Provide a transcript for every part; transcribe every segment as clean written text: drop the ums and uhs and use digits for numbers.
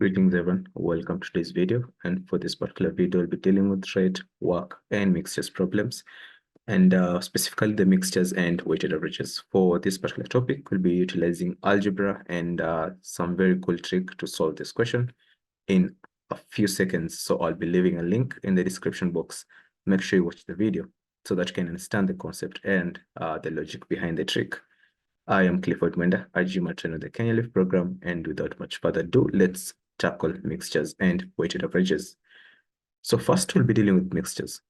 Greetings everyone, welcome to today's video. And for this particular video, we'll be dealing with rate, work, and mixtures problems, and specifically the mixtures and weighted averages. For this particular topic, we'll be utilizing algebra and some very cool trick to solve this question in a few seconds. So I'll be leaving a link in the description box. Make sure you watch the video so that you can understand the concept and the logic behind the trick. I am Clifford Mwenda, a GMAT trainer of the Kenya Leaf program, and without much further ado, let's tackle mixtures and weighted averages. So first, we'll be dealing with mixtures.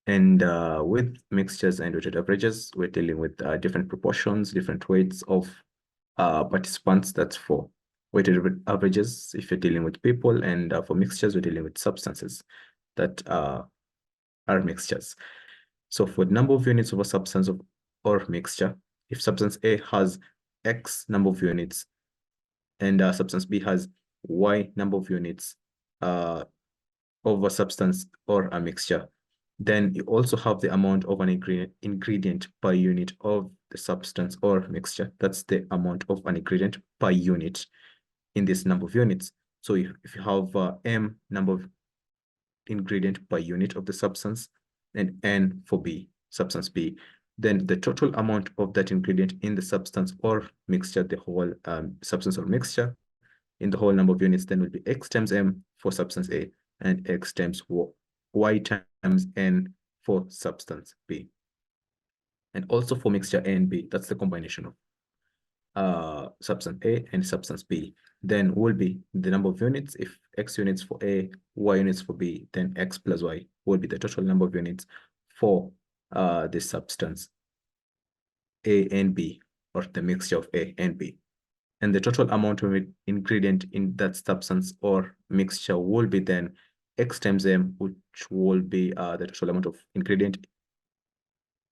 And with mixtures and weighted averages, we're dealing with different proportions, different weights of participants. That's for weighted averages if you're dealing with people, and for mixtures, we're dealing with substances that are mixtures. So for the number of units of a substance or mixture, if substance A has X number of units and substance B has Y number of units of a substance or a mixture, then you also have the amount of an ingredient per unit of the substance or mixture. That's the amount of an ingredient per unit in this number of units. So if you have M number of ingredient per unit of the substance and N for B, substance B, then the total amount of that ingredient in the substance or mixture, the whole substance or mixture in the whole number of units, then will be X times M for substance A and X times Y times N for substance B. And also for mixture A and B, that's the combination of substance A and substance B. Then will be the number of units. If X units for A, Y units for B, then X plus Y will be the total number of units for the substance A and B, or the mixture of A and B. And the total amount of ingredient in that substance or mixture will be then X times M, which will be the total amount of ingredient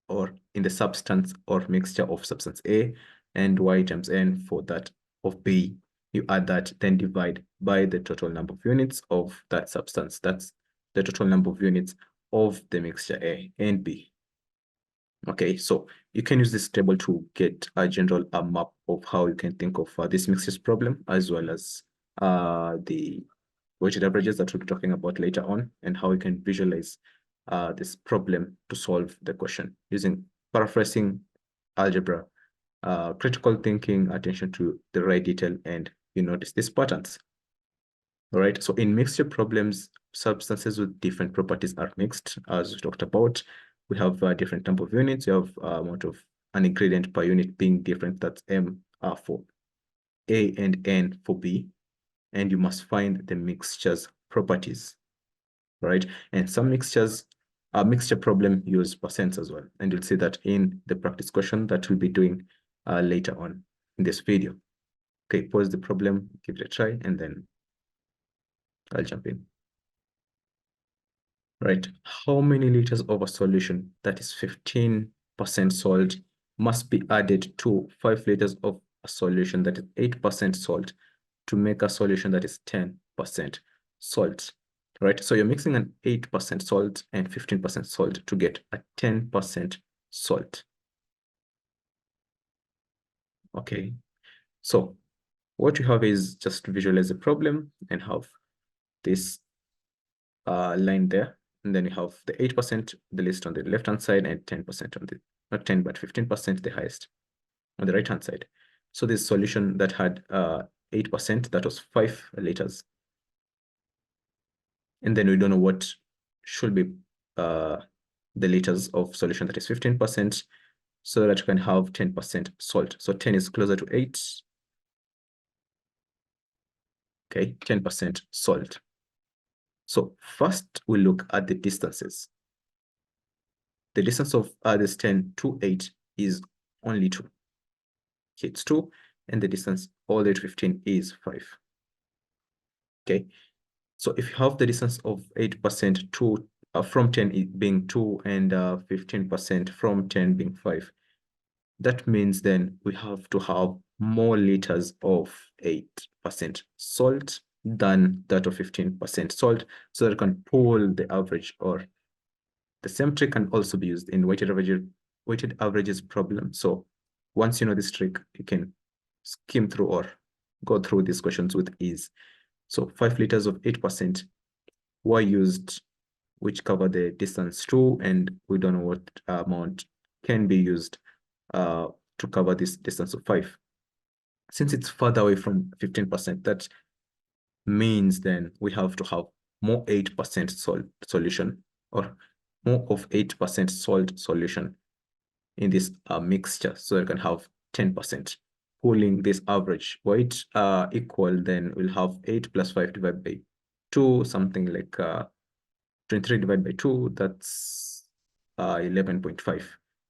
or in the substance or mixture of substance A, and Y times N for that of B. You add that, then divide by the total number of units of that substance. That's the total number of units of the mixture A and B. Okay, so you can use this table to get a general map of how you can think of this mixtures problem, as well as the weighted averages that we'll be talking about later on, and how you can visualize this problem to solve the question using paraphrasing, algebra, critical thinking, attention to the right detail, and you notice these patterns. All right, so in mixture problems, substances with different properties are mixed, as we talked about. We have different number of units. You have amount of an ingredient per unit being different. That's M for A and N for B. And you must find the mixture's properties, right? And some mixtures, a mixture problem use percents as well. And you'll see that in the practice question that we'll be doing later on in this video. Okay, pause the problem, give it a try, and then I'll jump in. Right, how many liters of a solution that is 15% salt must be added to 5 liters of a solution that is 8% salt to make a solution that is 10% salt, right? So you're mixing an 8% salt and 15% salt to get a 10% salt. Okay, so what you have is just visualize the problem and have this line there. And then you have the 8%, the list on the left-hand side, and 10% on the, not 10, but 15%, the highest on the right-hand side. So this solution that had 8%, that was 5 liters. And then we don't know what should be the liters of solution that is 15%, so that you can have 10% salt. So 10 is closer to 8. Okay, 10% salt. So first we look at the distances. The distance of this 10 to 8 is only 2. Okay, it's 2, and the distance all the way to 15 is 5. Okay, so if you have the distance of 8% to from 10 being 2 and 15% from 10 being 5, that means then we have to have more liters of 8% salt than that of 15% salt, so that you can pull the average. Or the same trick can also be used in weighted averages problem. So once you know this trick, you can skim through or go through these questions with ease. So 5 liters of 8% were used, which cover the distance 2, and we don't know what amount can be used to cover this distance of 5. Since it's further away from 15%, that means then we have to have more 8% salt solution, or more of 8% salt solution in this mixture, so you can have 10%. Pulling this average weight equal, then we'll have 8 plus 5 divided by 2, something like 23 divided by 2, that's 11.5.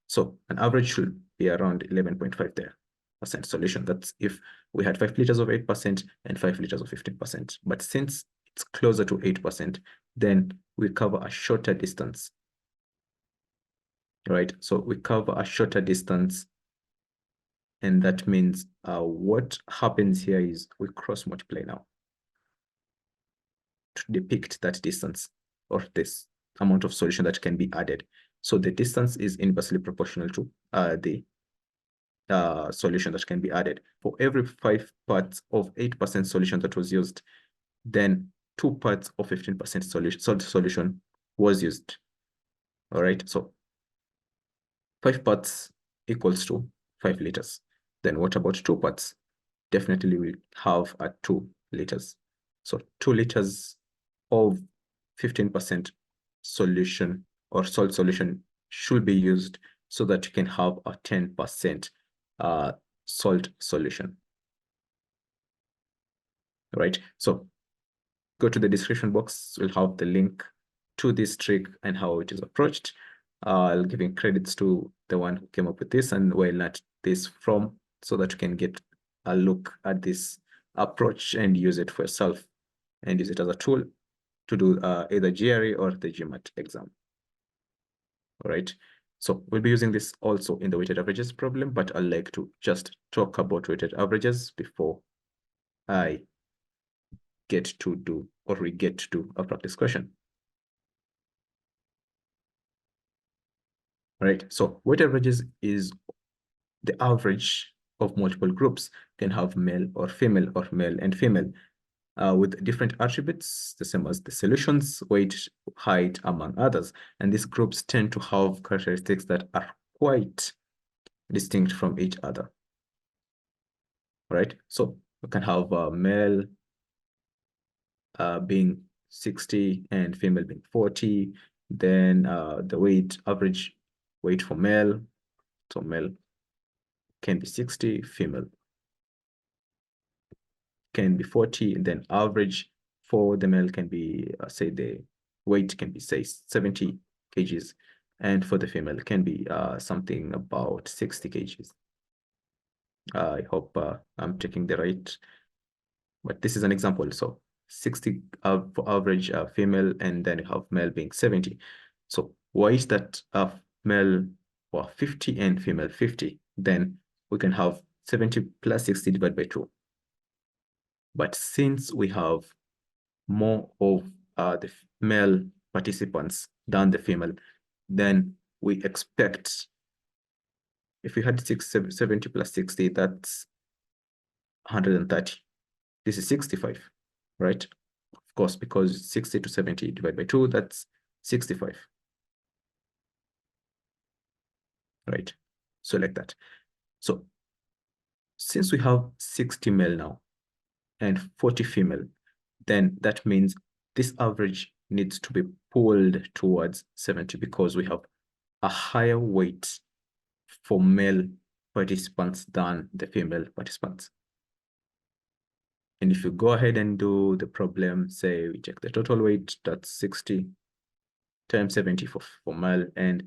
So an average should be around 11.5 there percent solution. That's if we had 5 liters of 8% and 5 liters of 15%. But since it's closer to 8%, then we cover a shorter distance, right? So we cover a shorter distance, and that means what happens here is we cross multiply now to depict that distance, or this amount of solution that can be added. So the distance is inversely proportional to the solution that can be added. For every 5 parts of 8% solution that was used, then 2 parts of 15% solution was used. All right, so 5 parts equals to 5 liters. Then what about 2 parts? Definitely we have 2 liters. So 2 liters of 15% solution or salt solution should be used so that you can have a 10% salt solution. Right, so go to the description box. We'll have the link to this trick and how it is approached. I'll give credits to the one who came up with this and where I learned this from, so that you can get a look at this approach and use it for yourself and use it as a tool to do either GRE or the GMAT exam. All right, so we'll be using this also in the weighted averages problem, but I'd like to just talk about weighted averages before I get to do, or we get to do, a practice question. All right, so weighted averages is the average of multiple groups. Can have male or female, or male and female, with different attributes, the same as the solutions, weight, height, among others. And these groups tend to have characteristics that are quite distinct from each other. All right, so we can have male being 60 and female being 40. Then the weight, average weight for male, so male can be 60, female can be 40, and then average for the male can be, say the weight can be, say, 70 kgs, and for the female can be something about 60 kgs. I hope I'm taking the right, but this is an example. So 60 for average female, and then you have male being 70. So why is that male or 50 and female 50? Then we can have 70 plus 60 divided by 2. But since we have more of the male participants than the female, then we expect, if we had 70 plus 60, that's 130. This is 65, right? Of course, because 60 to 70 divided by 2, that's 65. Right, so like that. So since we have 60 male now and 40 female, then that means this average needs to be pulled towards 70, because we have a higher weight for male participants than the female participants. And if you go ahead and do the problem, say we check the total weight, that's 60 times 70 for male, and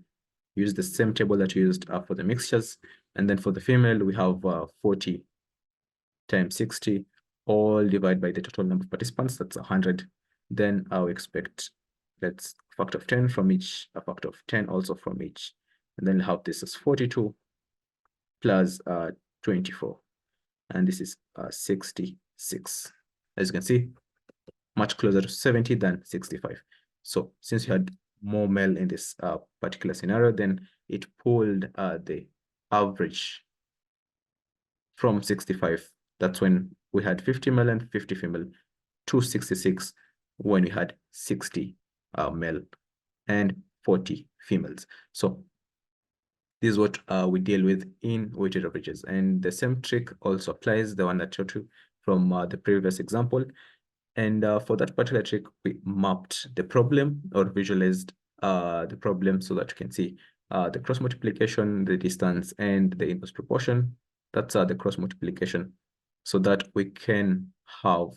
use the same table that we used for the mixtures. And then for the female, we have 40 times 60, all divided by the total number of participants, that's 100. Then I'll expect that's a factor of 10 from each, a factor of 10 also from each. And then we'll have this as 42 plus 24. And this is 66. As you can see, much closer to 70 than 65. So since you had more male in this particular scenario, then it pulled the average from 65. That's when we had 50 male and 50 female. 266 when we had 60 male and 40 females. So this is what we deal with in weighted averages. And the same trick also applies, the one that I showed you from the previous example. And for that particular trick, we mapped the problem or visualized the problem so that you can see the cross multiplication, the distance, and the inverse proportion. That's the cross multiplication, so that we can have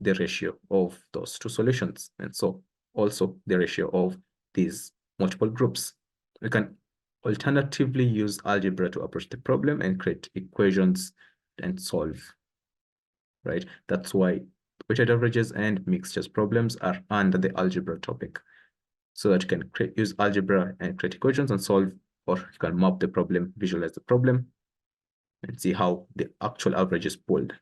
the ratio of those two solutions. And so also the ratio of these multiple groups. We can alternatively use algebra to approach the problem and create equations and solve, right? That's why weighted averages and mixtures problems are under the algebra topic, so that you can use algebra and create equations and solve, or you can map the problem, visualize the problem, and see how the actual average is pulled.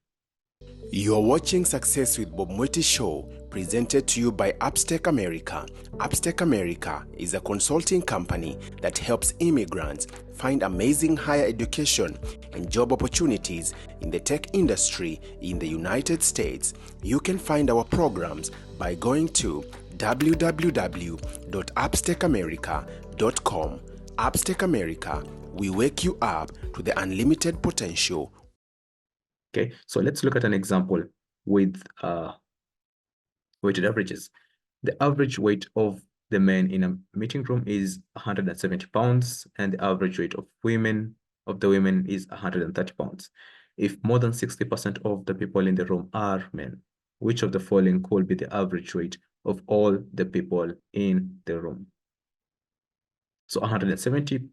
You're watching Success with Bob Mwiti Show, presented to you by Upstake America. Upstake America is a consulting company that helps immigrants find amazing higher education and job opportunities in the tech industry in the United States. You can find our programs by going to www.upstakeamerica.com. Upstake America, we wake you up to the unlimited potential. Okay, so let's look at an example with weighted averages. The average weight of the men in a meeting room is 170 pounds, and the average weight of the women is 130 pounds. If more than 60% of the people in the room are men, which of the following could be the average weight of all the people in the room? So 170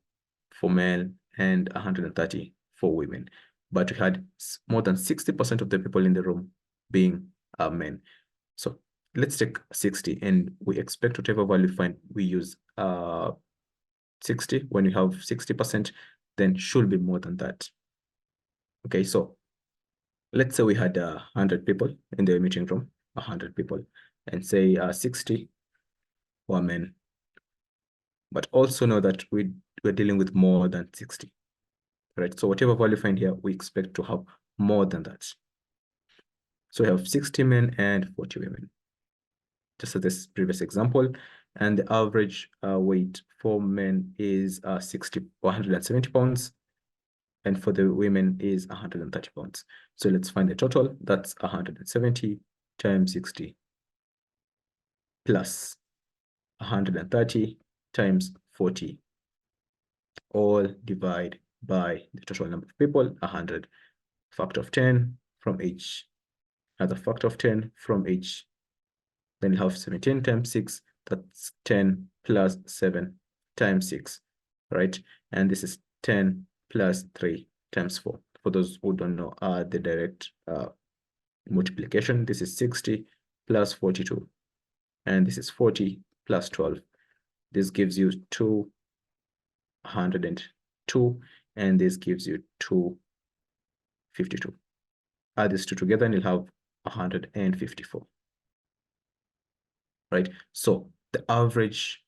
for men and 130 for women. But we had more than 60% of the people in the room being men. So let's take 60, and we expect whatever value we find, we use 60. When we have 60%, then should be more than that. Okay, so let's say we had 100 people in the meeting room, 100 people, and say 60 were men. But also know that we're dealing with more than 60. Right, so whatever value you find here, we expect to have more than that. So we have 60 men and 40 women, just as this previous example. And the average weight for men is 170 pounds, and for the women is 130 pounds. So let's find the total. That's 170 times 60 plus 130 times 40, all divide by the total number of people, 100, factor of 10 from each, another factor of 10 from each. Then you have 17 times 6, that's 10 plus 7 times 6, right? And this is 10 plus 3 times 4. For those who don't know the direct multiplication, this is 60 plus 42, and this is 40 plus 12. This gives you 202, and this gives you 252. Add these two together and you'll have 154. Right? So the average,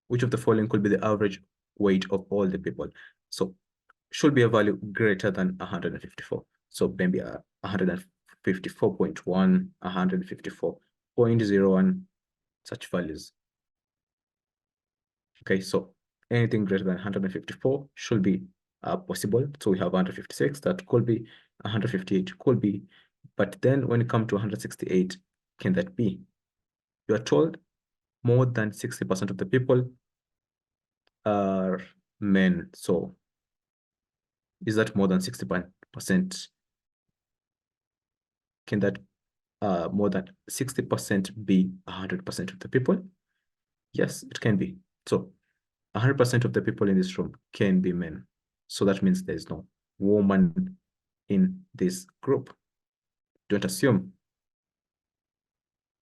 which of the following could be the average weight of all the people? So should be a value greater than 154. So maybe 154.1, 154.01, such values. Okay, so anything greater than 154 should be possible. So we have 156, that could be 158, could be. But then when it comes to 168, can that be? You are told more than 60% of the people are men. So is that more than 60%? Can that more than 60% be 100% of the people? Yes, it can be. So 100% of the people in this room can be men. So that means there's no woman in this group. Don't assume.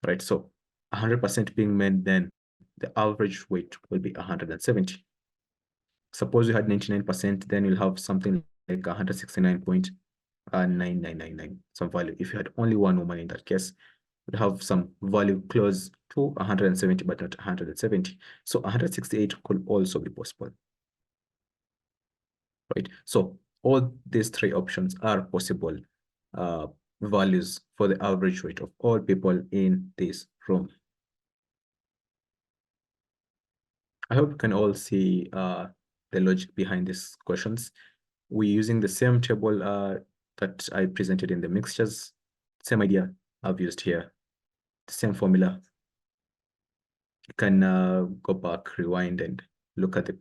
Right, so 100% being men, then the average weight will be 170. Suppose you had 99%, then you'll have something like 169.9999, some value. If you had only one woman in that case, you'd have some value close to 170, but not 170. So 168 could also be possible. Right, so all these three options are possible values for the average weight of all people in this room. I hope you can all see the logic behind these questions. We're using the same table that I presented in the mixtures, same idea I've used here, the same formula. You can go back, rewind, and look at the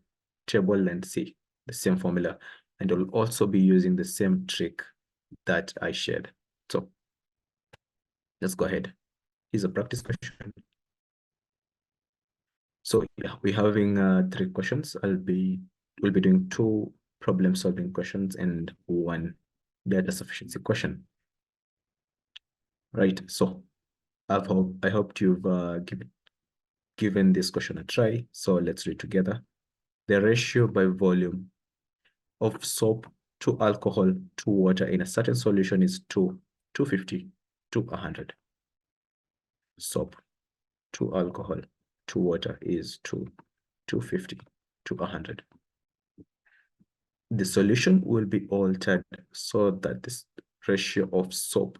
table and see the same formula. And you'll also be using the same trick that I shared. So let's go ahead. Here's a practice question. So yeah, we're having 3 questions. We'll be doing 2 problem-solving questions and 1 data sufficiency question. Right. So I hope you've given this question a try. So let's do it together. The ratio by volume of soap to alcohol to water in a certain solution is 250 to 100. Soap to alcohol to water is 250 to 100. The solution will be altered so that this ratio of soap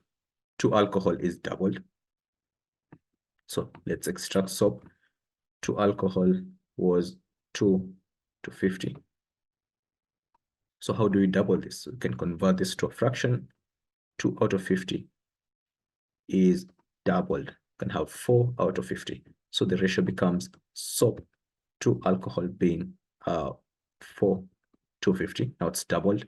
to alcohol is doubled. So let's extract soap to alcohol was 2 to 50. So how do we double this? We can convert this to a fraction. 2 out of 50 is doubled. We can have 4 out of 50. So the ratio becomes soap to alcohol being 4 to 50. Now it's doubled.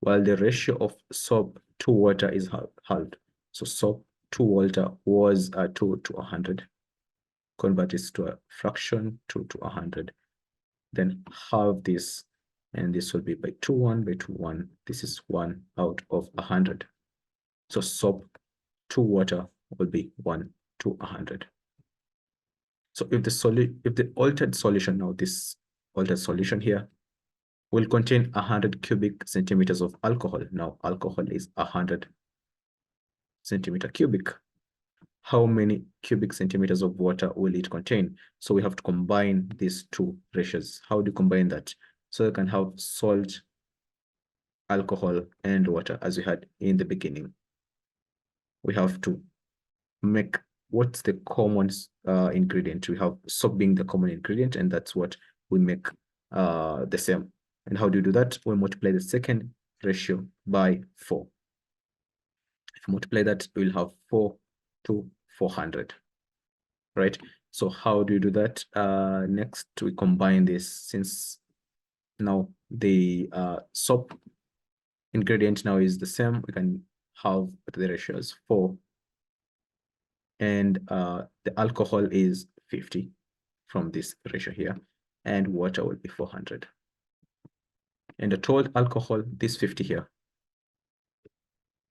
While the ratio of soap to water is halved. So soap to water was 2 to 100. Convert this to a fraction, 2 to 100. Then halve this, and this will be by 2, 1 by 2, 1. This is 1 out of 100. So soap to water will be 1 to 100. So if the altered solution, now this altered solution here, will contain 100 cubic centimeters of alcohol. Now alcohol is 100 centimeter cubic. How many cubic centimeters of water will it contain? So we have to combine these 2 ratios. How do you combine that? So you can have salt, alcohol, and water as we had in the beginning. We have to make what's the common ingredient. We have soap being the common ingredient, and that's what we make the same. And how do you do that? We multiply the second ratio by 4. If you multiply that, we'll have 4 to 400, right? So how do you do that? Next, we combine this. Since now the soap ingredient now is the same, we can have the ratios 4, and the alcohol is 50 from this ratio here, and water will be 400. And the total alcohol, this 50 here,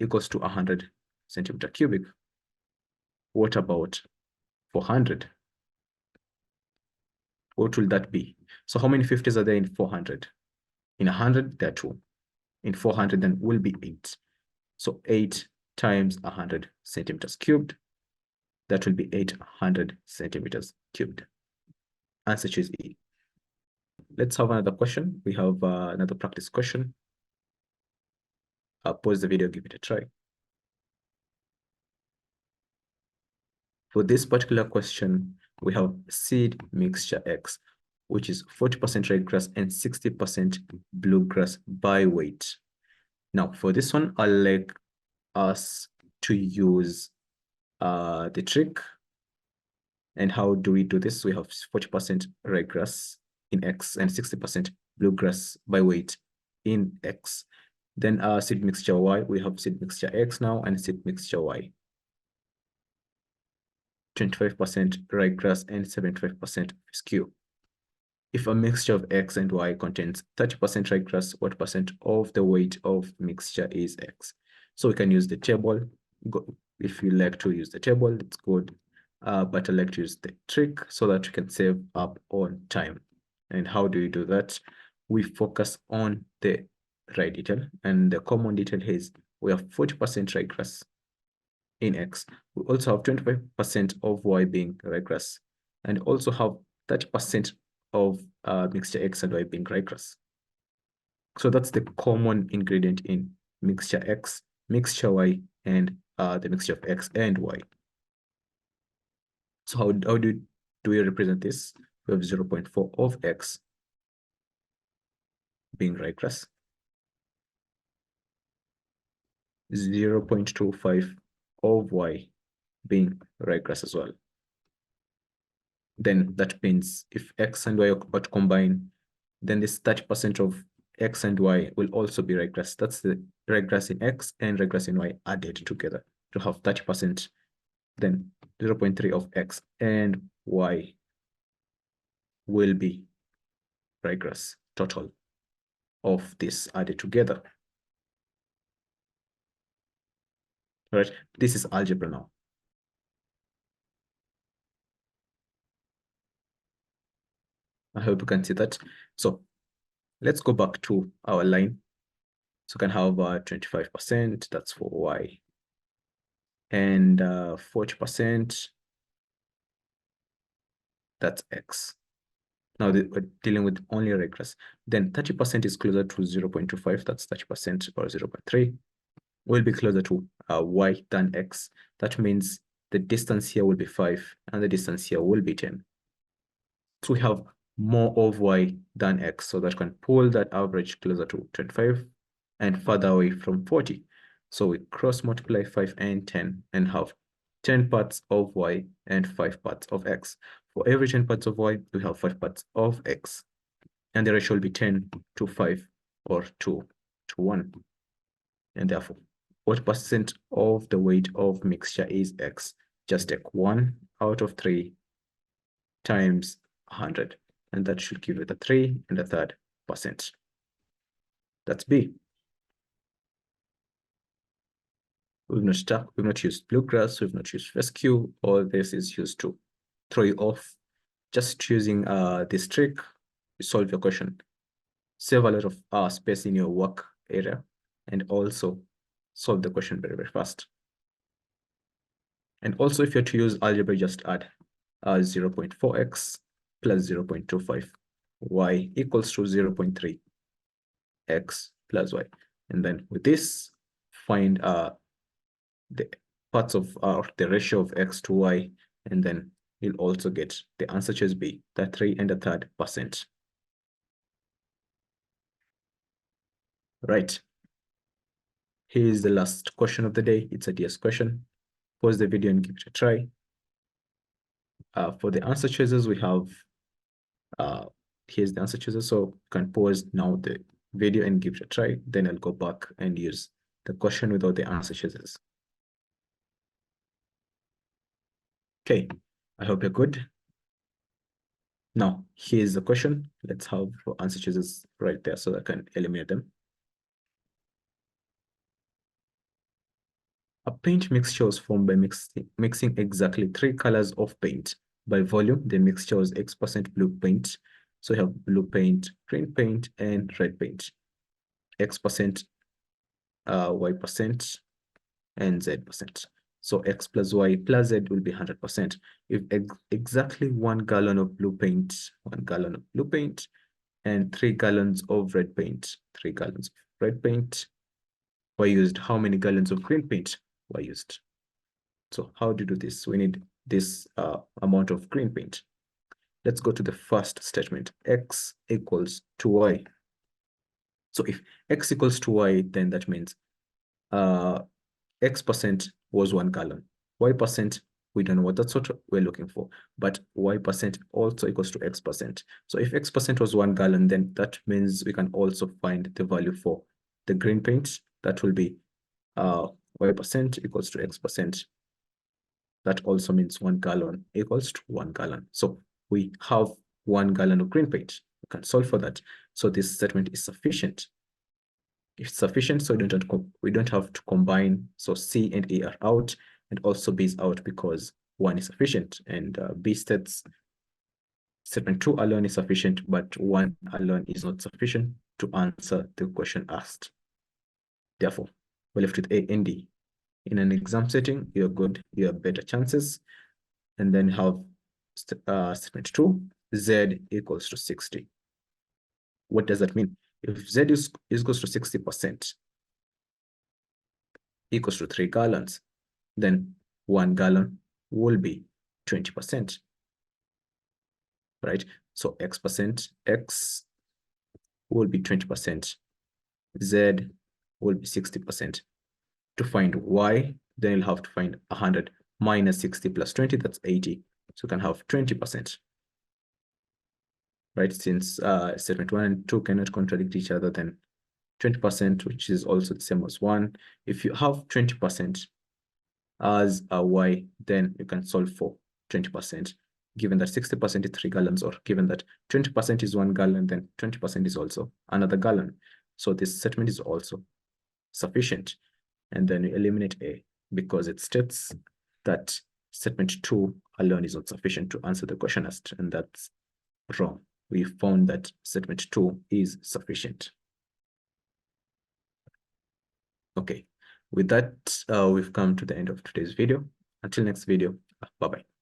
equals to 100 centimeter cubic. What about 400? What will that be? So how many 50s are there in 400? In 100, there are 2. In 400, then will be 8. So 8 times 100 centimeters cubed. That will be 800 centimeters cubed. Answer choose E. Let's have another question. We have another practice question. Pause the video, give it a try. For this particular question, we have seed mixture X, which is 40% red grass and 60% bluegrass by weight. Now, for this one, I'd like us to use the trick. And how do we do this? We have 40% red grass in X and 60% bluegrass by weight in X. Then seed mixture Y, we have seed mixture X now and seed mixture Y. 25% ryegrass and 75% skew. If a mixture of X and Y contains 30% ryegrass, what percent of the weight of mixture is X? So we can use the table. If you like to use the table, it's good. But I like to use the trick so that you can save up on time. And how do we do that? We focus on the right detail, and the common detail is we have 40% ryegrass in X. We also have 25% of Y being ryegrass, and also have 30% of mixture X and Y being ryegrass. So that's the common ingredient in mixture X, mixture Y, and the mixture of X and Y. So how do we represent this? We have 0.4 of X being ryegrass, 0.25 of Y being ryegrass as well. Then that means if X and Y are to combine, then this 30% of X and Y will also be ryegrass. That's the ryegrass in X and ryegrass in Y added together to have 30%. Then 0.3 of X and Y will be ryegrass total of this added together. All right, this is algebra now. I hope you can see that. So let's go back to our line. So we can have 25%, that's for Y. And 40%, that's X. Now we're dealing with only ryegrass. Then 30% is closer to 0.25, that's 30% or 0.3. Will be closer to Y than X. That means the distance here will be 5 and the distance here will be 10. So we have more of Y than X, so that can pull that average closer to 25 and further away from 40. So we cross multiply 5 and 10 and have 10 parts of Y and 5 parts of X. For every 10 parts of Y, we have 5 parts of X. And the ratio will be 10 to 5 or 2 to 1. And therefore, what percent of the weight of mixture is X? Just take 1 out of 3 times 100. And that should give it a 3 1/3%. That's B. We've not used bluegrass, we've not used rescue. All this is used to throw you off. Just choosing this trick, you solve your question. Save a lot of space in your work area and also solve the question very, very fast. And also if you're to use algebra, just add 0.4x plus 0.25. Y equals to 0.3 X plus Y. And then with this, find the parts of the ratio of X to Y, and then you'll also get the answer choice B, the 3 1/3%. Right. Here's the last question of the day. It's a DS question. Pause the video and give it a try. For the answer choices, we have, here's the answer choices. So you can pause now the video and give it a try. Then I'll go back and use the question without the answer choices. Okay, I hope you're good. Now, here's the question. Let's have answer choices right there so that I can eliminate them. A paint mixture was formed by mixing exactly 3 colors of paint. By volume, the mixture was X% blue paint. So we have blue paint, green paint, and red paint. X%, Y%, and Z%. So X plus Y plus Z will be 100%. If exactly 1 gallon of blue paint, 1 gallon of blue paint, and 3 gallons of red paint, 3 gallons of red paint were used, how many gallons of green paint were used? So how to do this? We need this amount of green paint. Let's go to the first statement, X equals to Y. So if X equals to Y, then that means X% was 1 gallon. Y%, we don't know what that's what we're looking for, but Y% also equals to X%. So if X% was 1 gallon, then that means we can also find the value for the green paint. That will be Y% equals to X%. That also means 1 gallon equals to 1 gallon. So we have 1 gallon of green paint. We can solve for that. So this statement is sufficient. It's sufficient, so we don't have to combine. So C and A are out, and also B is out because 1 is sufficient. And B states statement 2 alone is sufficient, but 1 alone is not sufficient to answer the question asked. Therefore, we're left with A and D. In an exam setting, you're good, you have better chances. And then have statement 2, Z equals to 60. What does that mean? If Z is equals to 60%, equals to 3 gallons, then 1 gallon will be 20%, right? So X will be 20%, Z will be 60%. To find Y, then you'll have to find 100 minus 60 plus 20, that's 80. So you can have 20%. Right, since statement 1 and 2 cannot contradict each other, then 20%, which is also the same as 1. If you have 20% as a Y, then you can solve for 20%. Given that 60% is 3 gallons, or given that 20% is 1 gallon, then 20% is also another gallon. So this statement is also sufficient. And then you eliminate A because it states that statement 2 alone is not sufficient to answer the question asked, and that's wrong. We found that statement 2 is sufficient. Okay, with that, we've come to the end of today's video. Until next video, bye-bye.